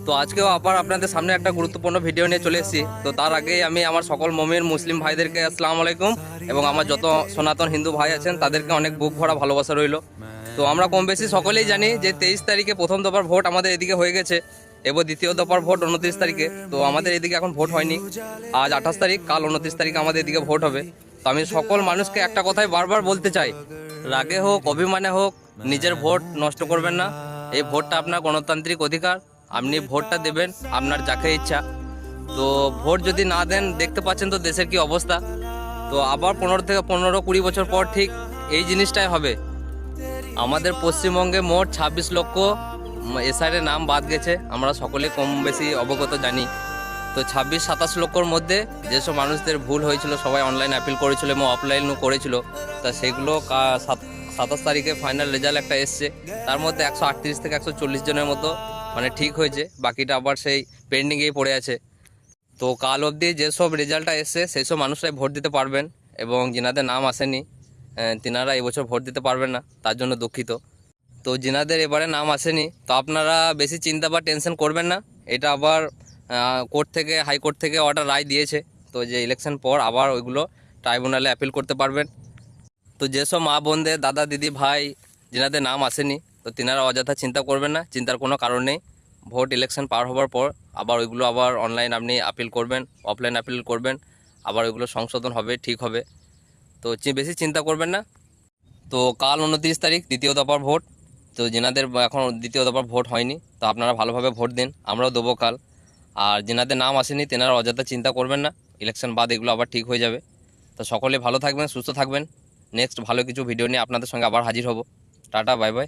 তো আজকেও আবার আপনাদের সামনে একটা গুরুত্বপূর্ণ ভিডিও নিয়ে চলে এসেছি। তো তার আগেই আমি আমার সকল মুমিন মুসলিম ভাইদেরকে আসসালামু আলাইকুম, এবং আমার যত সনাতন হিন্দু ভাই আছেন তাদেরকে অনেক বুক ভরা ভালোবাসা রইল। তো আমরা কম বেশি সকলেই জানি যে 23 তারিখে প্রথম দফার ভোট আমাদের এদিকে হয়ে গেছে, এবং দ্বিতীয় দফার ভোট 29 তারিখে। তো আমাদের এদিকে এখন ভোট হয়নি, আজ 28 তারিখ, কাল 29 তারিখে আমাদের এদিকে ভোট হবে। তো আমি সকল মানুষকে একটা কথাই বারবার বলতে চাই, রাগে হোক অভিমানে হোক নিজের ভোট নষ্ট করবেন না। এই ভোটটা আপনার গণতান্ত্রিক অধিকার, আপনি ভোটটা দেবেন আপনার যাকে ইচ্ছা। তো ভোট যদি না দেন, দেখতে পাচ্ছেন তো দেশের কি অবস্থা। তো আবার 15 থেকে 20 বছর পর ঠিক এই জিনিসটাই হবে। আমাদের পশ্চিমবঙ্গে মোট 26 লক্ষ এসআইয়ের নাম বাদ গেছে, আমরা সকলে কম বেশি অবগত জানি। তো 26-27 লক্ষর মধ্যে যেসব মানুষদের ভুল হয়েছিল, সবাই অনলাইন অ্যাপিল করেছিল এবং অফলাইনও করেছিল, তা সেগুলো 27 তারিখে ফাইনাল রেজাল্ট একটা এসছে। তার মধ্যে 138 থেকে 140 জনের মতো মানে ঠিক হয়েছে, বাকিটা আবার সেই পেন্ডিংয়েই পড়ে আছে। তো কাল অবধি যেসব রেজাল্টটা এসছে সেই সব মানুষরাই ভোট দিতে পারবেন, এবং যিনাদের নাম আসেনি তিনারা এবছর ভোট দিতে পারবেন না, তার জন্য দুঃখিত। তো যিনাদের এবারে নাম আসেনি, তো আপনারা বেশি চিন্তা বা টেনশন করবেন না। এটা আবার কোর্ট থেকে, হাইকোর্ট থেকে অর্ডার রায় দিয়েছে, তো যে ইলেকশন পর আবার ওইগুলো ট্রাইব্যুনালে অ্যাপিল করতে পারবেন। তো যেসব মা বোনদের, দাদা দিদি ভাই যিনাদের নাম আসেনি, তো তিনারা অযথা চিন্তা করবেন না, চিন্তার কোনো কারণ নেই। ভোট ইলেকশন পার হওয়ার পর আবার ওইগুলো আবার অনলাইন আপনি আপিল করবেন, অফলাইন আপিল করবেন, আবার ওইগুলো সংশোধন হবে, ঠিক হবে। তো বেশি চিন্তা করবেন না। তো কাল 29 তারিখ দ্বিতীয় দফার ভোট। তো যেনাদের এখন দ্বিতীয় দফার ভোট হয়নি, তো আপনারা ভালোভাবে ভোট দিন, আমরাও দেবো কাল। আর যেনাদের নাম আসেনি তেনারা অযথা চিন্তা করবেন না, ইলেকশন বাদ এগুলো আবার ঠিক হয়ে যাবে। তো সকলে ভালো থাকবেন, সুস্থ থাকবেন। নেক্সট ভালো কিছু ভিডিও নিয়ে আপনাদের সঙ্গে আবার হাজির হব। Tata, bye bye.